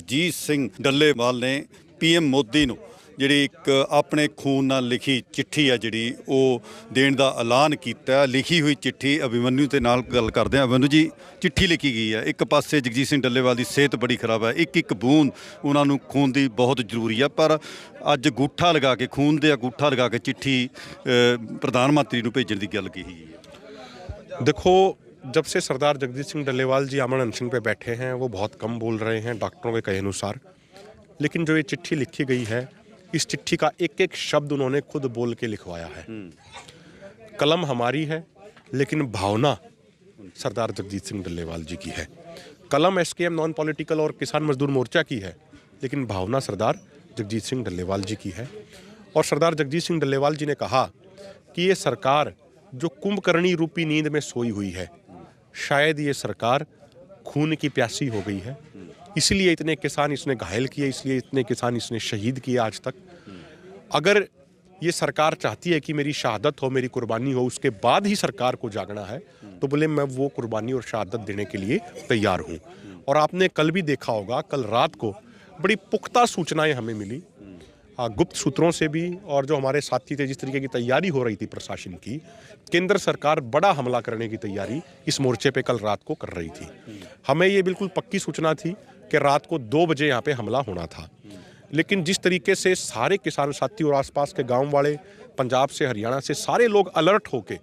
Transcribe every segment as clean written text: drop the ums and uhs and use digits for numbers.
जगजीत सिंह डੱਲੇਵਾਲ ने PM मोदी ਨੂੰ ਜਿਹੜੀ ਇੱਕ ਆਪਣੇ ਖੂਨ ਨਾਲ ਲਿਖੀ ਚਿੱਠੀ ਹੈ ਜਿਹੜੀ ਉਹ ਦੇਣ ਦਾ ਐਲਾਨ ਕੀਤਾ। ਲਿਖੀ ਹੋਈ ਚਿੱਠੀ ਅਭਿਮਨਿਊ ਦੇ ਨਾਲ ਗੱਲ ਕਰਦੇ ਹਾਂ। ਅਭਿਮਨਿਊ ਜੀ, ਚਿੱਠੀ ਲਿਖੀ ਗਈ ਹੈ। ਇੱਕ ਪਾਸੇ ਜਗਜੀਤ ਸਿੰਘ ਡੱਲੇਵਾਲ ਦੀ ਸਿਹਤ ਬੜੀ ਖਰਾਬ ਹੈ, ਇੱਕ ਇੱਕ ਬੂੰਦ ਉਹਨਾਂ ਨੂੰ ਖੂਨ ਦੀ ਬਹੁਤ ਜ਼ਰੂਰੀ ਆ, ਪਰ ਅੱਜ ਅੰਗੂਠਾ ਲਗਾ ਕੇ ਖੂਨ ਦੇ ਅੰਗੂਠਾ ਲਗਾ ਕੇ ਚਿੱਠੀ ਪ੍ਰਧਾਨ ਮੰਤਰੀ ਨੂੰ ਭੇਜਣ ਦੀ ਗੱਲ ਕਹੀ ਹੈ। देखो, जब से सरदार जगजीत सिंह डल्लेवाल जी आमरण अनशन पे बैठे हैं वो बहुत कम बोल रहे हैं डॉक्टरों के कहे अनुसार, लेकिन जो ये चिट्ठी लिखी गई है इस चिट्ठी का एक एक शब्द उन्होंने खुद बोल के लिखवाया है। कलम हमारी है लेकिन भावना सरदार जगजीत सिंह डल्लेवाल जी की है। कलम SKM नॉन पॉलिटिकल और किसान मजदूर मोर्चा की है, लेकिन भावना सरदार जगजीत सिंह डल्लेवाल जी की है। और सरदार जगजीत सिंह डल्लेवाल जी ने कहा कि ये सरकार जो कुंभकर्णी रूपी नींद में सोई हुई है, शायद ये सरकार खून की प्यासी हो गई है, इसलिए इतने किसान इसने घायल किए, इसलिए इतने किसान इसने शहीद किए आज तक। अगर ये सरकार चाहती है कि मेरी शहादत हो, मेरी कुर्बानी हो, उसके बाद ही सरकार को जागना है, तो बोले मैं वो कुर्बानी और शहादत देने के लिए तैयार हूँ। और आपने कल भी देखा होगा, कल रात को बड़ी पुख्ता सूचनाएं हमें मिली गुप्त सूत्रों से भी, और जो हमारे साथी थे, जिस तरीके की तैयारी हो रही थी प्रशासन की, केंद्र सरकार बड़ा हमला करने की तैयारी इस मोर्चे पे कल रात को कर रही थी। हमें ये बिल्कुल पक्की सूचना थी कि रात को 2 बजे यहाँ पे हमला होना था, लेकिन जिस तरीके से सारे किसान साथी और आसपास के गांव वाले, पंजाब से हरियाणा से सारे लोग अलर्ट होके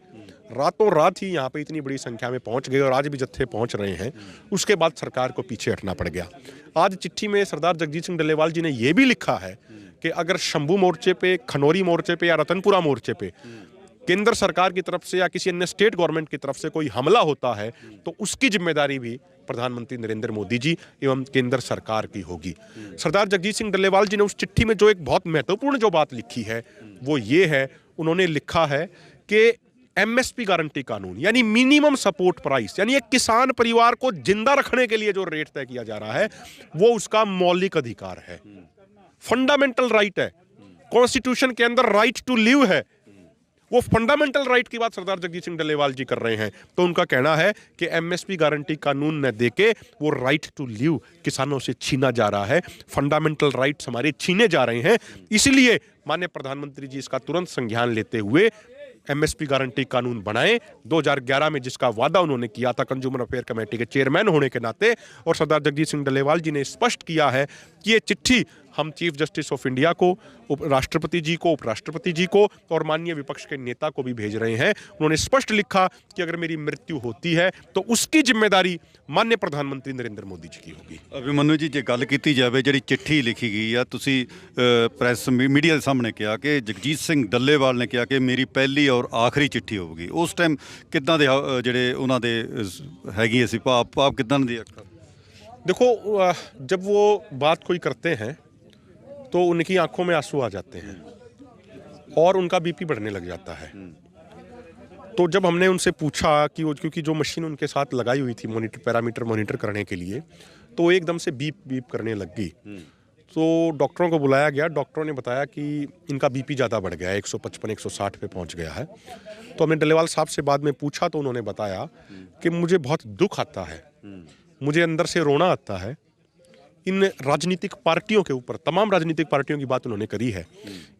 रातों रात ही यहाँ पे इतनी बड़ी संख्या में पहुँच गए और आज भी जत्थे पहुँच रहे हैं, उसके बाद सरकार को पीछे हटना पड़ गया। आज चिट्ठी में सरदार जगजीत सिंह डल्लेवाल जी ने यह भी लिखा है कि अगर शंभू मोर्चे पे, खनौरी मोर्चे पे या रतनपुरा मोर्चे पे केंद्र सरकार की तरफ से या किसी अन्य स्टेट गवर्नमेंट की तरफ से कोई हमला होता है तो उसकी जिम्मेदारी भी प्रधानमंत्री नरेंद्र मोदी जी एवं केंद्र सरकार की होगी। सरदार जगजीत सिंह डल्लेवाल जी ने उस चिट्ठी में जो एक बहुत महत्वपूर्ण जो बात लिखी है वो ये है, उन्होंने लिखा है कि MSP गारंटी कानून यानी मिनिमम सपोर्ट प्राइस, यानी एक किसान परिवार को जिंदा रखने के लिए जो रेट तय किया जा रहा है वो उसका मौलिक अधिकार है, फंडामेंटल राइट है। कॉन्स्टिट्यूशन के अंदर राइट टू लिव है, वो फंडामेंटल राइट की बात सरदार जगजीत सिंह डल्लेवाल जी कर रहे हैं। तो उनका कहना है कि MSP गारंटी कानून न देके वो राइट टू लिव किसानों से छीना जा रहा है, फंडामेंटल राइट्स हमारे छीने जा रहे हैं। इसलिए माननीय प्रधानमंत्री जी इसका तुरंत संज्ञान लेते हुए MSP गारंटी कानून बनाए। 2011 में जिसका वादा उन्होंने किया था कंज्यूमर अफेयर कमेटी के चेयरमैन होने के नाते, और सरदार जगजीत सिंह डल्लेवाल जी ने स्पष्ट किया है कि ये चिट्ठी हम चीफ जस्टिस ऑफ इंडिया को, राष्ट्रपति जी को, उपराष्ट्रपति जी को और माननीय विपक्ष के नेता को भी भेज रहे हैं। उन्होंने स्पष्ट लिखा कि अगर मेरी मृत्यु होती है तो उसकी जिम्मेदारी माननीय प्रधानमंत्री नरेंद्र मोदी जी की होगी। ਅਭਿਮਨਿਊ ਜੀ, ਜੇ ਗੱਲ ਕੀਤੀ ਜਾਵੇ ਜਿਹੜੀ ਚਿੱਠੀ ਲਿਖੀ ਗਈ ਆ, ਤੁਸੀਂ ਪ੍ਰੈਸ ਮੀਡੀਆ ਦੇ ਸਾਹਮਣੇ ਕਿਹਾ ਕਿ ਜਗਜੀਤ ਸਿੰਘ ਡੱਲੇਵਾਲ ਨੇ ਕਿਹਾ ਕਿ ਮੇਰੀ ਪਹਿਲੀ ਔਰ ਆਖਰੀ ਚਿੱਠੀ ਹੋਊਗੀ। ਉਸ ਟਾਈਮ ਕਿੱਦਾਂ ਦੇ ਜਿਹੜੇ ਉਹਨਾਂ ਦੇ ਹੈਗੀ ਸੀ ਭਾਵ ਕਿੱਦਾਂ ਦੀ? देखो, जब वो बात कोई करते हैं तो उनकी आंखों में आंसू आ जाते हैं और उनका BP बढ़ने लग जाता है। तो जब हमने उनसे पूछा कि वो, क्योंकि जो मशीन उनके साथ लगाई हुई थी पैरामीटर मॉनिटर करने के लिए, तो एकदम से बीप बीप करने लग गई। तो डॉक्टरों को बुलाया गया, डॉक्टरों ने बताया कि इनका BP ज़्यादा बढ़ गया है, 155-160 पे पहुंच गया है। तो हमने डल्लेवाल साहब से बाद में पूछा तो उन्होंने बताया कि मुझे बहुत दुख आता है, मुझे अंदर से रोना आता है। इन राजनीतिक पार्टियों के ऊपर, तमाम राजनीतिक पार्टियों की बात उन्होंने करी है,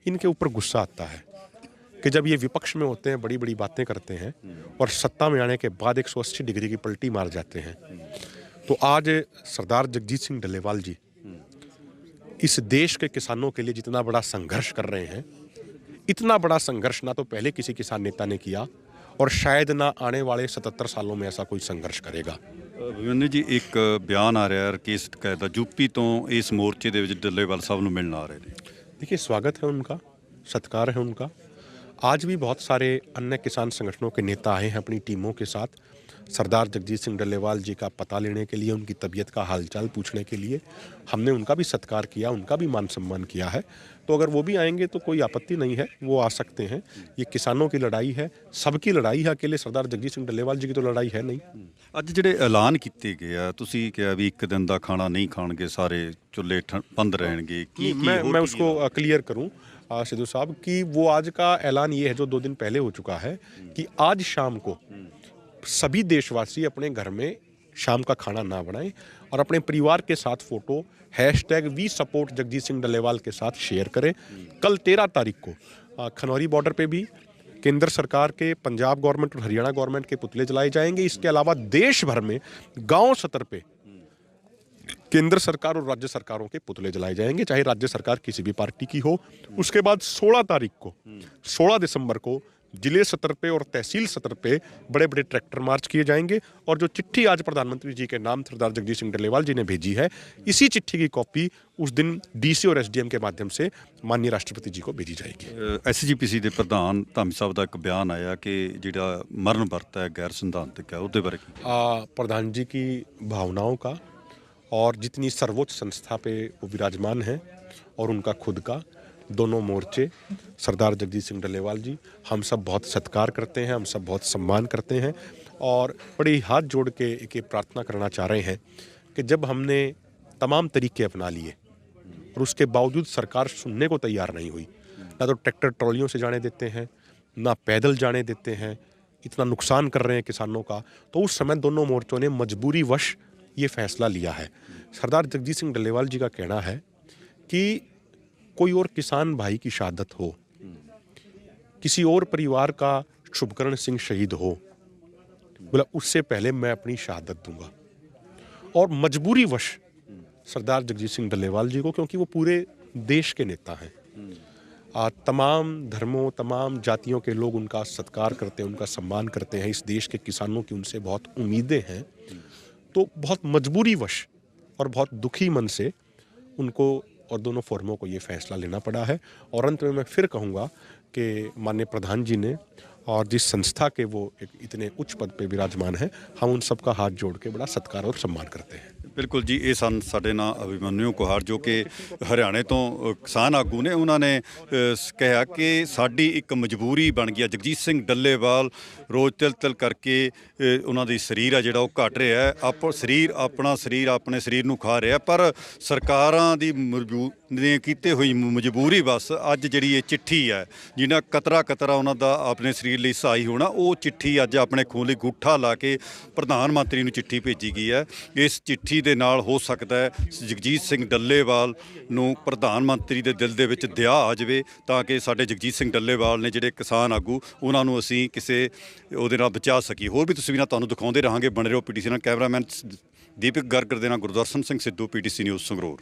इनके ऊपर गुस्सा आता है कि जब ये विपक्ष में होते हैं, बड़ी बड़ी बातें करते हैं और सत्ता में आने के बाद 180 डिग्री की पलटी मार जाते हैं। तो आज सरदार जगजीत सिंह डल्लेवाल जी इस देश के किसानों के लिए जितना बड़ा संघर्ष कर रहे हैं, इतना बड़ा संघर्ष ना तो पहले किसी किसान नेता ने किया और शायद ना आने वाले 77 सालों में ऐसा कोई संघर्ष करेगा। ਅਭਿਮਨਿਊ ਜੀ, ਇੱਕ ਬਿਆਨ ਆ ਰਿਹਾ ਰਕੇਸ਼ ਟਕੈਤ ਦਾ, यूपी ਤੋਂ ਇਸ ਮੋਰਚੇ ਦੇ ਵਿੱਚ ਡੱਲੇਵਾਲ ਸਾਹਿਬ ਨੂੰ ਮਿਲਣ ਆ ਰਹੇ ਨੇ। देखिए, स्वागत है उनका, सत्कार है उनका। आज भी बहुत सारे अन्य किसान संगठनों के नेता आए हैं अपनी टीमों के साथ सरदार जगजीत सिंह डल्लेवाल जी का पता लेने के लिए, उनकी तबीयत का हालचाल पूछने के लिए। हमने उनका भी सत्कार किया, उनका भी मान सम्मान किया है। तो अगर वो भी आएंगे तो कोई आपत्ति नहीं है, वो आ सकते हैं। ये किसानों की लड़ाई है, सबकी लड़ाई है, अकेले सरदार जगजीत सिंह डल्लेवाल जी की तो लड़ाई है नहीं। ਅੱਜ ਜਿਹੜੇ ਐਲਾਨ ਕੀਤੇ ਗਏ ਆ, ਤੁਸੀਂ ਕਿਹਾ ਵੀ ਇੱਕ ਦਿਨ ਦਾ ਖਾਣਾ ਨਹੀਂ ਖਾਣਗੇ, ਸਾਰੇ ਚੁੱਲ੍ਹੇ ਬੰਦ ਰਹਿਣਗੇ, ਕੀ मैं उसको क्लियर करूं सिद्धू साहब कि वो आज का ऐलान ये है जो 2 दिन पहले हो चुका है कि आज शाम को सभी देशवासी अपने घर में शाम का खाना ना बनाएं और अपने परिवार के साथ photo #we support Jagjit Singh Dallewal के साथ शेयर करें। कल 13 तारीख को खनौरी बॉर्डर पे भी केंद्र सरकार के, पंजाब गवर्नमेंट और हरियाणा गवर्नमेंट के पुतले जलाए जाएंगे। इसके अलावा देश भर में गांव स्तर पे केंद्र सरकार और राज्य सरकारों के पुतले जलाए जाएंगे, चाहे राज्य सरकार किसी भी पार्टी की हो। उसके बाद 16 दिसंबर को जिले स्तर पे और तहसील स्तर पे बड़े बड़े ट्रैक्टर मार्च किए जाएंगे। और जो चिट्ठी आज प्रधानमंत्री जी के नाम सरदार जगजीत सिंह डल्लेवाल जी ने भेजी है, इसी चिट्ठी की कॉपी उस दिन डीसी और एसडीएम के माध्यम से माननीय राष्ट्रपति जी को भेजी जाएगी। ਐਸਜੀਪੀਸੀ ਦੇ ਪ੍ਰਧਾਨ ਧਾਮੀ ਸਾਹਿਬ ਦਾ ਇੱਕ ਬਿਆਨ ਆਇਆ ਕਿ ਜਿਹੜਾ ਮਰਨ ਵਰਤ ਹੈ ਗੈਰ ਸਿਧਾਂਤਕ ਹੈ, ਉਹਦੇ ਬਾਰੇ ਕੀ? प्रधान जी की भावनाओं का और जितनी सर्वोच्च संस्था पे वो विराजमान हैं और उनका खुद का, दोनों मोर्चे सरदार जगजीत सिंह डल्लेवाल जी हम सब बहुत सत्कार करते हैं, हम सब बहुत सम्मान करते हैं और बड़े ही हाथ जोड़ के एक ये प्रार्थना करना चाह रहे हैं कि जब हमने तमाम तरीके अपना लिए और उसके बावजूद सरकार सुनने को तैयार नहीं हुई, ना तो ट्रैक्टर ट्रॉलियों से जाने देते हैं, ना पैदल जाने देते हैं, इतना नुकसान कर रहे हैं किसानों का, तो उस समय दोनों मोर्चों ने मजबूरी वश ये फैसला लिया है। सरदार जगजीत सिंह डल्लेवाल जी का कहना है कि कोई और किसान भाई की शहादत हो, किसी और परिवार का शुभकरण सिंह शहीद हो, बोला उससे पहले मैं अपनी शहादत दूंगा। और मजबूरी वश सरदार जगजीत सिंह डल्लेवाल जी को, क्योंकि वो पूरे देश के नेता हैं, तमाम धर्मों, तमाम जातियों के लोग उनका सत्कार करते हैं, उनका सम्मान करते हैं, इस देश के किसानों की उनसे बहुत उम्मीदें हैं, तो बहुत मजबूरी वश और बहुत दुखी मन से उनको और दोनों फोरमों को ये फैसला लेना पड़ा है। और अंत में मैं फिर कहूँगा कि माननीय प्रधान जी ने और जिस संस्था के वो एक इतने उच्च पद पे विराजमान हैं, हम उन सबका हाथ जोड़ के बड़ा सत्कार और सम्मान करते हैं। ਬਿਲਕੁਲ ਜੀ, ਇਹ ਸਨ ਸਾਡੇ ਨਾਲ ਅਭਿਮਨਿਊ ਕੁਹਾੜ ਜੋ ਕਿ ਹਰਿਆਣੇ ਤੋਂ ਕਿਸਾਨ ਆਗੂ ਨੇ। ਉਹਨਾਂ ਨੇ ਕਿਹਾ ਕਿ ਸਾਡੀ ਇੱਕ ਮਜਬੂਰੀ ਬਣ ਗਈ ਹੈ। ਜਗਜੀਤ ਸਿੰਘ ਡੱਲੇਵਾਲ ਰੋਜ਼ ਤਿਲ ਕਰਕੇ ਉਹਨਾਂ ਦੀ ਸਰੀਰ ਆ ਜਿਹੜਾ ਉਹ ਘਟ ਰਿਹਾ ਹੈ, ਆਪਣਾ ਸਰੀਰ ਆਪਣੇ ਸਰੀਰ ਨੂੰ ਖਾ ਰਿਹਾ, ਪਰ ਸਰਕਾਰਾਂ ਦੀ ਨੇ ਕੀਤੇ ਹੋਈ ਮਜਬੂਰੀ ਬਸ ਅੱਜ ਜਿਹੜੀ ਇਹ ਚਿੱਠੀ ਹੈ ਜਿਹਨਾਂ ਕਤਰਾ ਉਹਨਾਂ ਦਾ ਆਪਣੇ ਸਰੀਰ ਲਈ ਸਹਾਈ ਹੋਣਾ, ਉਹ ਚਿੱਠੀ ਅੱਜ ਆਪਣੇ ਖੂਨ ਲਈ ਗੁੱਠਾ ਲਾ ਕੇ ਪ੍ਰਧਾਨ ਮੰਤਰੀ ਨੂੰ ਚਿੱਠੀ ਭੇਜੀ ਗਈ ਹੈ। ਇਸ ਚਿੱਠੀ ਦੇ ਨਾਲ ਹੋ ਸਕਦਾ ਹੈ ਜਗਜੀਤ ਸਿੰਘ ਡੱਲੇਵਾਲ ਨੂੰ ਪ੍ਰਧਾਨ ਮੰਤਰੀ ਦੇ ਦਿਲ ਦੇ ਵਿੱਚ ਦਇਆ ਆ ਜਾਵੇ, ਤਾਂ ਕਿ ਸਾਡੇ ਜਗਜੀਤ ਸਿੰਘ ਡੱਲੇਵਾਲ ਨੇ ਜਿਹੜੇ ਕਿਸਾਨ ਆਗੂ, ਉਹਨਾਂ ਨੂੰ ਅਸੀਂ ਕਿਸੇ ਉਹਦੇ ਨਾਲ ਬਚਾ ਸਕੀਏ। ਹੋਰ ਵੀ ਤਸਵੀਰਾਂ ਤੁਹਾਨੂੰ ਦਿਖਾਉਂਦੇ ਰਹਾਂਗੇ। ਬਣੇ ਰਹੋ PTC ਨਾਲ। ਕੈਮਰਾਮੈਨ ਦੀਪਕ ਗਰਗ ਦੇ ਨਾਲ ਗੁਰਦਰਸ਼ਨ ਸਿੰਘ ਸਿੱਧੂ, PTC ਨਿਊਜ਼ ਸੰਗਰੂਰ।